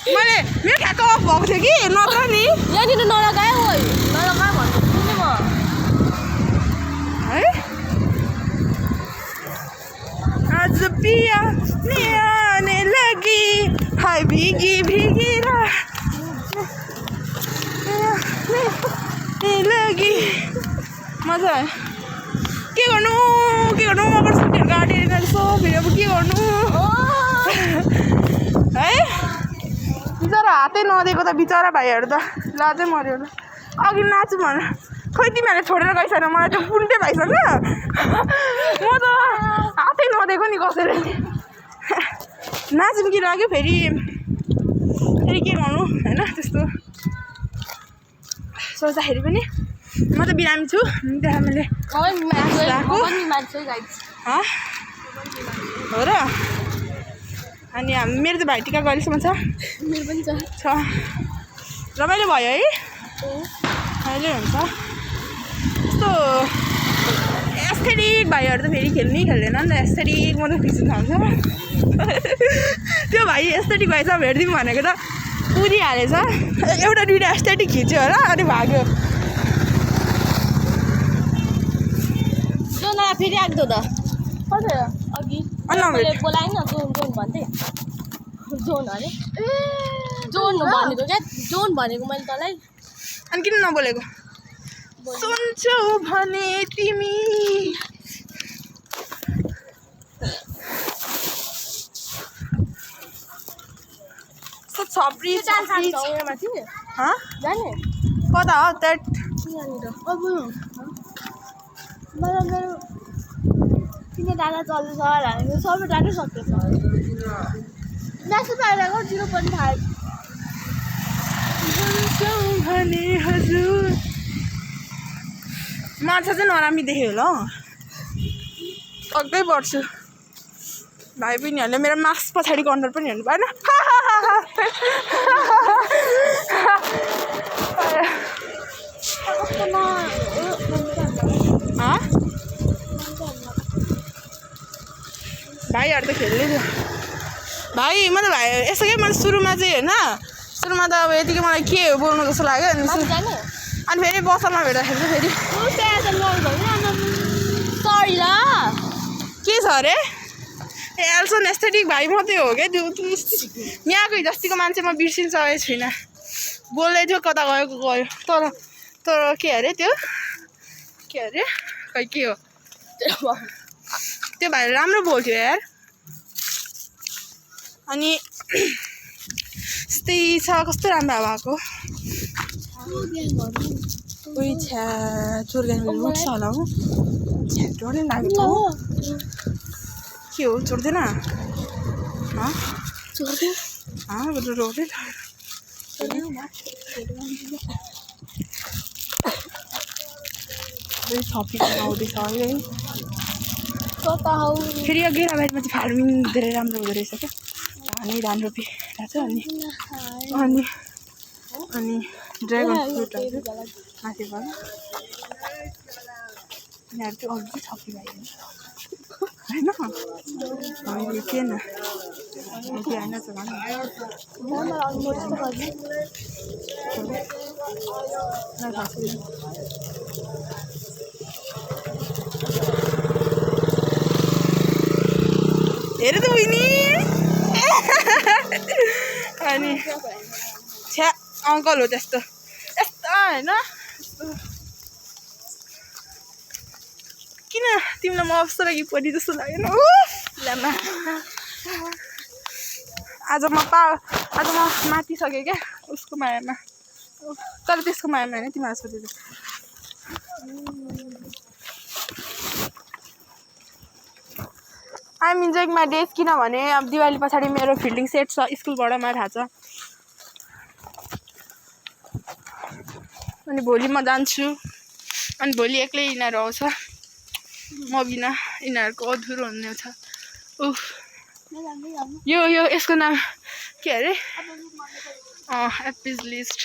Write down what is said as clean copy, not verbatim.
मैले मेरो ठ्याक्क अफ भएको थियो कि नत्र नि यहाँनिर नलगाए होइ नलगा भन्नु सुने म है आज पिया ने आने लगी हाय भीगी भीगी लगी मजा आयो के गर्नु मकरसङ्क्रान्तिको गाडीहरू जान्छ फेरि अब के गर्नु है बिचरा हातै नदिएको त बिचरा भाइहरू त लाजै मऱ्यो अघि नाच्नु भन खोइ तिमीहरूले छोडेर गइसकेन मलाई त्यो पुन्टे भाइसँग म त हातै नदिएको नि कसैले नाच्नु कि लाग्यो फेरि के गर्नु होइन त्यस्तो सोच्दाखेरि पनि म त बिरामी छु त्यहाँ मैले हो र अनि मेरो त भाइटिका कहिलेसम्म छ मेरो पनि छ रमाइलो भयो है अहिले हुन्छ यस्तो एस्थेटिक भाइहरू त फेरि खेल्नै खेल्दैन नि त एस्थेटिक मात्रै खिच्नु थाल्छ त्यो भाइ एस्थेटिक भाइ छ भेटिदिउँ भनेको त पुरिहालेछ एउटा दुइटा एस्थेटिक खिच्यो होला अनि भाग्यो फेरि आएको त कता अघि बोलाएन जोन भन्थे जोन अरे जोन भनेको क्या जोन भनेको मैले तँलाई अनि किन नबोलेको सुन्छौ भने तिमी छप्री जाने कता हो त्यहाँ अब मलाई मेरो किन डाँडा चल्दैछ भनेको सबै डाँडै सक्दैछ म्यासेज आइरहेको 0.5 भने हजुर माछा चाहिँ नरामी देख्यो होला अग्गै बढ्छु भाइ बहिनीहरूले मेरो मास्क पछाडि कर्नर पनि हेर्नु भएन भाइहरू त खेल्दै थियो भाइ म त भाइ यसो क्या मैले सुरुमा चाहिँ होइन सुरुमा त अब यतिकै मलाई के बोल्नु जस्तो लाग्यो अनि फेरि बसमा भेट्दाखेरि चाहिँ सरी ल के छ अरे ए एल्सन एस्थेटिक भाइ मात्रै हो क्या त्यो यहाँको जस्तीको मान्छे म बिर्सिन सकेको छुइनँ बोल्दै थियो कता गयो तर के अरे त्यो के अरे खै के हो त्यो भाइ राम्रो बोल्थ्यो यार अनि यस्तै छ कस्तो राम्रो भएको उही छ्या चोरगानी लुट्छ होला हौ छ्या डरै लाग्यो के हो चोर्दैन रोड्दै छपी आउँदैछ है फेरि अघि बाहिरमा चाहिँ फार्मिङ धेरै राम्रो हुँदो रहेछ क्या धान रोपिरहेको छ अनि ड्रागन फ्रुटहरू माथिबाट यिनीहरू चाहिँ अघि छपी भाइ होइन के न होइन हेर त बहिनी अनि छ्या अङ्कल हो त्यस्तो यस्तो होइन किन तिमीलाई म अवसर लागि पढि जस्तो लागेन आज म मातिसकेँ क्या उसको मायामा तर त्यसको मायामा होइन तिमीहरू सोधेको I am enjoying my days किनभने अब दिवाली पछाडि मेरो फिल्डिङ सेट छ स्कुलबाट मलाई थाहा छ अनि भोलि म जान्छु अनि भोलि एक्लै यिनीहरू आउँछ म बिना यिनीहरूको अधुरो हुने छ उफ यो यसको नाम के अरे एपिज लिस्ट